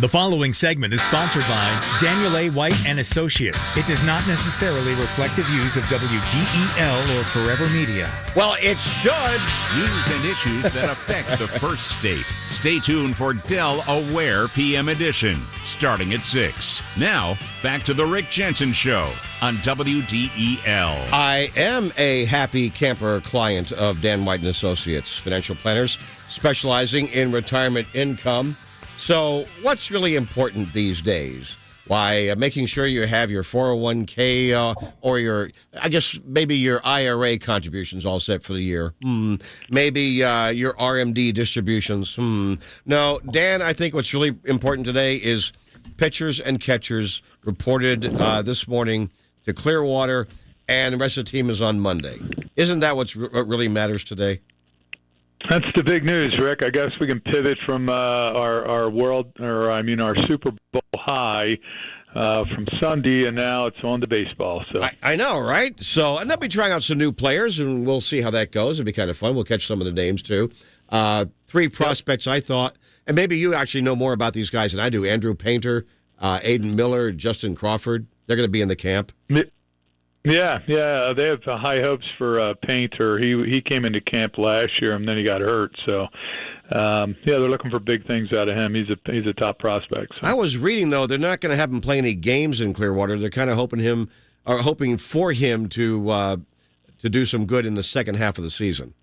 The following segment is sponsored by Daniel A. White and Associates. It does not necessarily reflect the views of WDEL or Forever Media. Well, it should. News and issues that affect the first state. Stay tuned for Del Aware PM Edition, starting at 6. Now, back to the Rick Jensen Show on WDEL. I am a happy camper client of Dan White and Associates, financial planners specializing in retirement income. So what's really important these days? Why, making sure you have your 401k or your, I guess, maybe your IRA contributions all set for the year. Maybe your RMD distributions. No, Dan, I think what's really important today is pitchers and catchers reported this morning to Clearwater, and the rest of the team is on Monday. Isn't that what really matters today? That's the big news, Rick. I guess we can pivot from our Super Bowl high from Sunday, and now it's on to baseball. So I know, right? So, and they'll be trying out some new players, and we'll see how that goes. It'll be kind of fun. We'll catch some of the names, too. 3 prospects, I thought, and maybe you actually know more about these guys than I do. Andrew Painter, Aiden Miller, Justin Crawford. They're going to be in the camp. Yeah, they have high hopes for Painter. He came into camp last year, and then he got hurt. So, they're looking for big things out of him. He's a top prospect. So. I was reading though they're not going to have him play any games in Clearwater. They're kind of hoping for him to do some good in the second half of the season.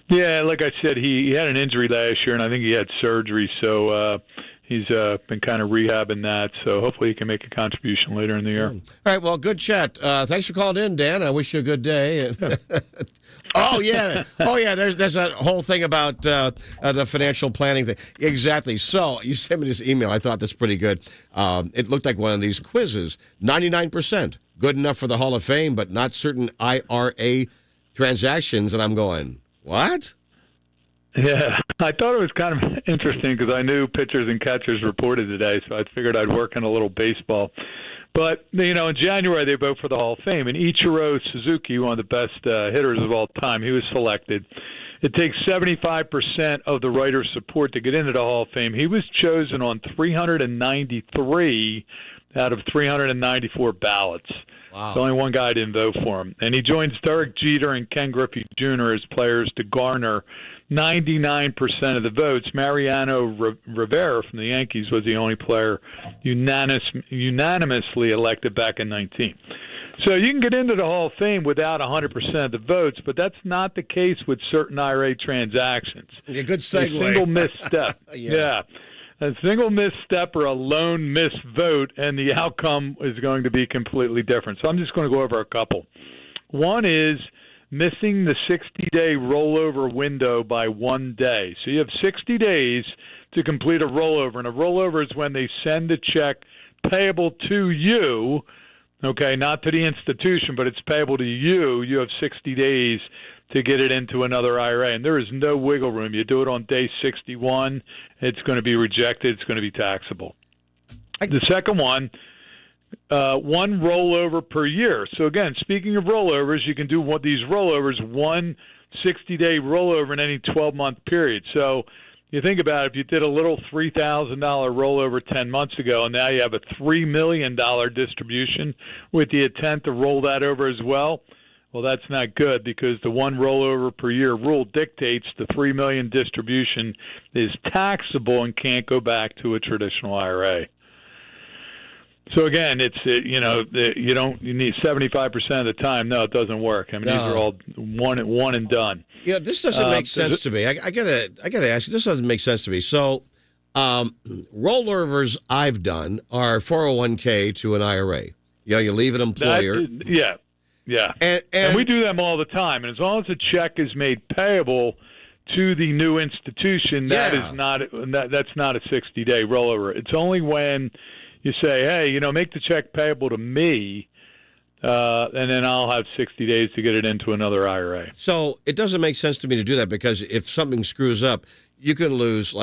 Yeah, like I said, he had an injury last year, and I think he had surgery. So. He's been kind of rehabbing that, so hopefully he can make a contribution later in the year. All right, well, good chat. Thanks for calling in, Dan. I wish you a good day. Oh, yeah. There's that whole thing about the financial planning thing. Exactly. So you sent me this email. I thought that's pretty good. It looked like one of these quizzes. 99%. Good enough for the Hall of Fame, but not certain IRA transactions. And I'm going, what? Yeah, I thought it was kind of interesting because I knew pitchers and catchers reported today, so I figured I'd work in a little baseball. But, in January they vote for the Hall of Fame, and Ichiro Suzuki, one of the best hitters of all time, he was selected. It takes 75% of the writer's support to get into the Hall of Fame. He was chosen on 393 out of 394 ballots. Wow. So only one guy didn't vote for him. And he joins Derek Jeter and Ken Griffey Jr. as players to garner 99% of the votes. Mariano Rivera from the Yankees was the only player unanimously elected back in 19. So you can get into the Hall of Fame without 100% of the votes, but that's not the case with certain IRA transactions. Yeah, good segue. A single misstep. Yeah. A single misstep or a lone misvote, and the outcome is going to be completely different. So I'm just going to go over a couple. One is missing the 60-day rollover window by 1 day. So you have 60 days to complete a rollover, and a rollover is when they send a check payable to you, okay, not to the institution, but it's payable to you. You have 60 days to get it into another IRA, and there is no wiggle room. You do it on day 61, it's going to be rejected. It's going to be taxable. The second one, one rollover per year. So again, speaking of rollovers, you can do these rollovers, one 60-day rollover in any 12-month period. So you think about it, if you did a little $3,000 rollover 10 months ago, and now you have a $3 million distribution with the intent to roll that over as well, well, that's not good because the one rollover per year rule dictates the $3 million distribution is taxable and can't go back to a traditional IRA. So again, you need 75% of the time. No, it doesn't work. I mean, These are all one and done. Yeah, this doesn't make sense to me. I gotta ask you. This doesn't make sense to me. So, rollovers I've done are 401k to an IRA. You leave an employer. Yeah. And we do them all the time. And as long as the check is made payable to the new institution, that's not a 60-day rollover. It's only when you say, hey, make the check payable to me, and then I'll have 60 days to get it into another IRA. So it doesn't make sense to me to do that because if something screws up, you can lose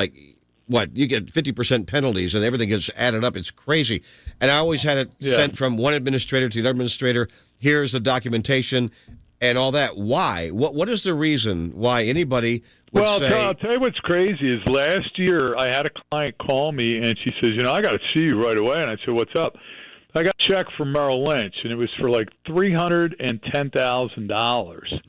you get 50% penalties and everything gets added up. It's crazy. And I always had it sent from one administrator to the other administrator. Here's the documentation and all that. Why? What is the reason why anybody Well, I'll tell you what's crazy is last year I had a client call me, and she says, I got to see you right away. And I said, what's up? I got a check from Merrill Lynch, and it was for like $310,000.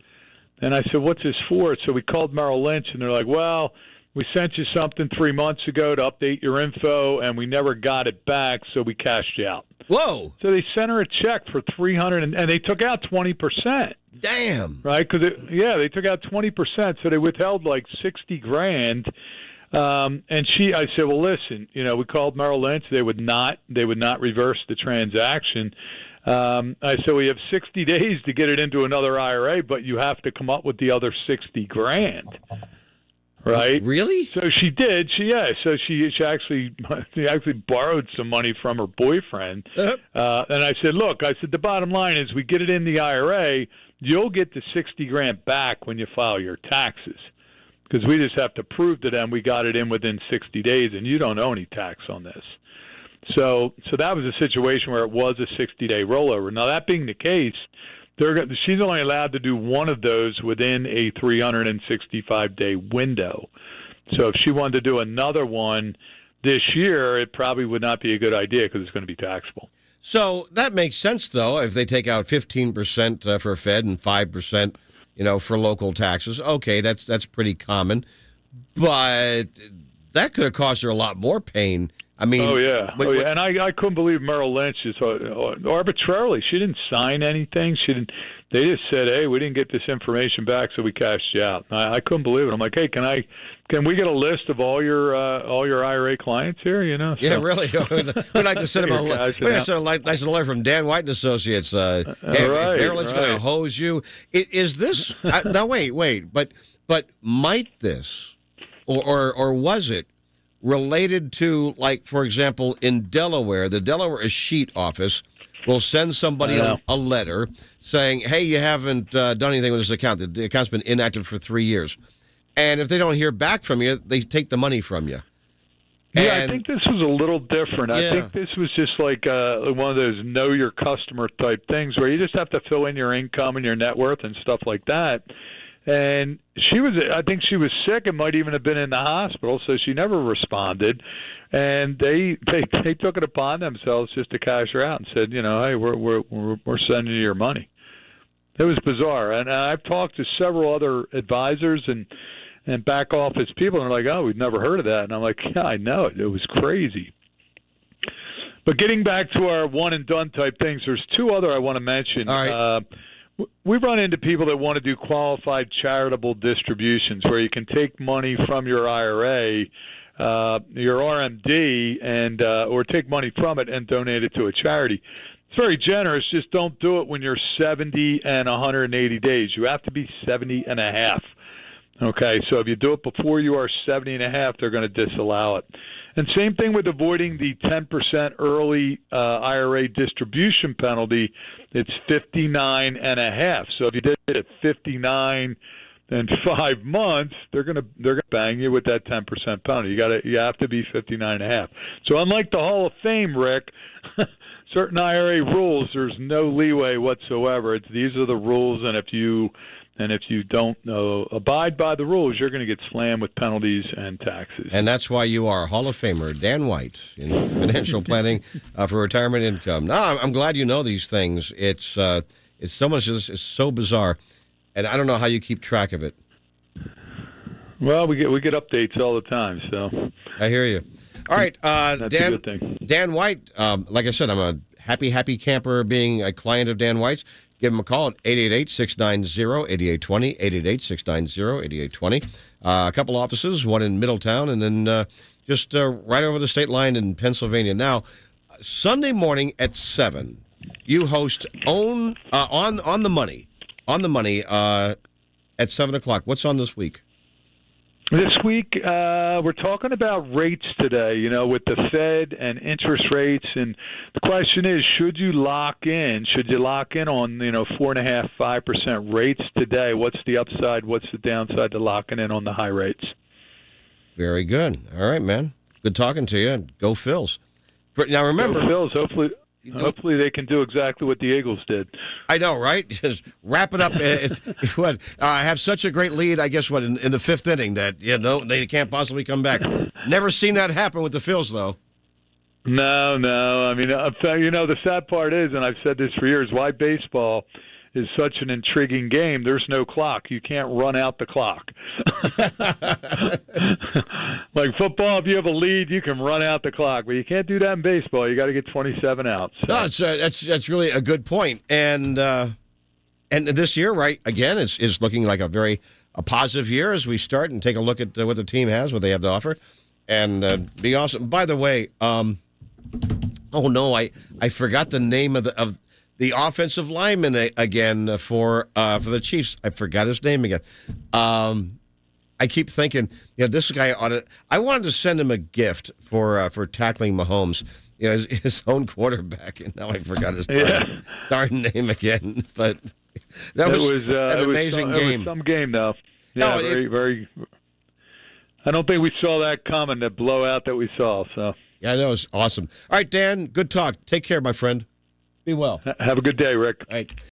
And I said, what's this for? So we called Merrill Lynch, and they're like, well, we sent you something 3 months ago to update your info, and we never got it back, so we cashed you out. Whoa! So they sent her a check for $300, and they took out 20%. Damn! Right? Because they took out 20%, so they withheld like $60,000. And I said, well, listen, we called Merrill Lynch. They would not reverse the transaction. I said, we have 60 days to get it into another IRA, but you have to come up with the other $60,000. Right? Really? So she did. She actually borrowed some money from her boyfriend. And I said, look, the bottom line is we get it in the IRA, you'll get the $60,000 back when you file your taxes. Because we just have to prove to them we got it in within 60 days, and you don't owe any tax on this. So that was a situation where it was a 60-day rollover. Now, that being the case, she's only allowed to do one of those within a 365-day window. So if she wanted to do another one this year, it probably would not be a good idea because it's going to be taxable. So that makes sense, though, if they take out 15% for Fed and 5%, for local taxes. Okay, that's pretty common. But that could have caused her a lot more pain. I mean, and I couldn't believe Merrill Lynch just arbitrarily. She didn't sign anything. They just said, "Hey, we didn't get this information back, so we cashed you out." I couldn't believe it. I'm like, "Hey, can we get a list of all your IRA clients here?" Yeah, really. We'd like to send them a nice letter from Dan White and Associates. If Merrill Lynch going to hose you, is this now? Wait, but might this, or was it related to, like, for example, in Delaware, the Delaware Escheat office will send somebody a letter saying, hey, you haven't done anything with this account. The account's been inactive for 3 years. And if they don't hear back from you, they take the money from you. Yeah, I think this was a little different. I think this was just like one of those know your customer type things where you just have to fill in your income and your net worth and stuff like that. And I think she was sick and might even have been in the hospital, so she never responded. And they took it upon themselves just to cash her out and said, hey, we're sending you your money. It was bizarre. And I've talked to several other advisors and back office people, and they're like, oh, we've never heard of that. And I'm like, yeah, I know it. It was crazy. But getting back to our one and done type things, there's two other I want to mention. All right. We run into people that want to do qualified charitable distributions where you can take money from your IRA, your RMD, and or take money from it and donate it to a charity. It's very generous. Just don't do it when you're 70 and 180 days. You have to be 70 and a half. Okay, so if you do it before you are 70 and a half, they're going to disallow it. And same thing with avoiding the 10% early IRA distribution penalty. It's 59 and a half. So if you did it at 59 and 5 months, they're gonna bang you with that 10% penalty. You have to be 59 and a half. So unlike the Hall of Fame, Rick, certain IRA rules, there's no leeway whatsoever. These are the rules, and if you don't abide by the rules, you're going to get slammed with penalties and taxes. And that's why you are Hall of Famer Dan White in financial planning for retirement income. Now, I'm glad you know these things. It's so much. It's so bizarre, and I don't know how you keep track of it. Well, we get updates all the time. So I hear you. All right, that's a good thing. Dan White. Like I said, I'm a happy camper being a client of Dan White's. Give them a call at 888-690-8820, 888-690-8820. A couple offices, one in Middletown, and then just right over the state line in Pennsylvania. Now, Sunday morning at 7, you host On the Money at 7 o'clock. What's on this week? This week, we're talking about rates today, with the Fed and interest rates. And the question is, should you lock in? Should you lock in on, 4.5%, 5% rates today? What's the upside? What's the downside to locking in on the high rates? Very good. All right, man. Good talking to you. Go Phils. Now, remember. Go Phils, hopefully. Hopefully they can do exactly what the Eagles did. I know, right? Just wrap it up. Have such a great lead, I guess, in the fifth inning that they can't possibly come back. Never seen that happen with the Phils, though. No. I mean, the sad part is, and I've said this for years, why baseball is such an intriguing game. There's no clock. You can't run out the clock. Like football, if you have a lead, you can run out the clock, but you can't do that in baseball. You got to get 27 outs. So. No, that's really a good point. And this year, right, again, is looking like a positive year as we start and take a look at what the team has, what they have to offer, and be awesome. By the way, I forgot the name of the offensive lineman again for the Chiefs. I forgot his name again. I keep thinking, this guy I wanted to send him a gift for tackling Mahomes, his own quarterback, and now I forgot his darn name again. But that was an amazing game. It was some game, though. Yeah, very. I don't think we saw that coming, the blowout that we saw. So. Yeah, that was awesome. All right, Dan, good talk. Take care, my friend. Be well. Have a good day, Rick. All right.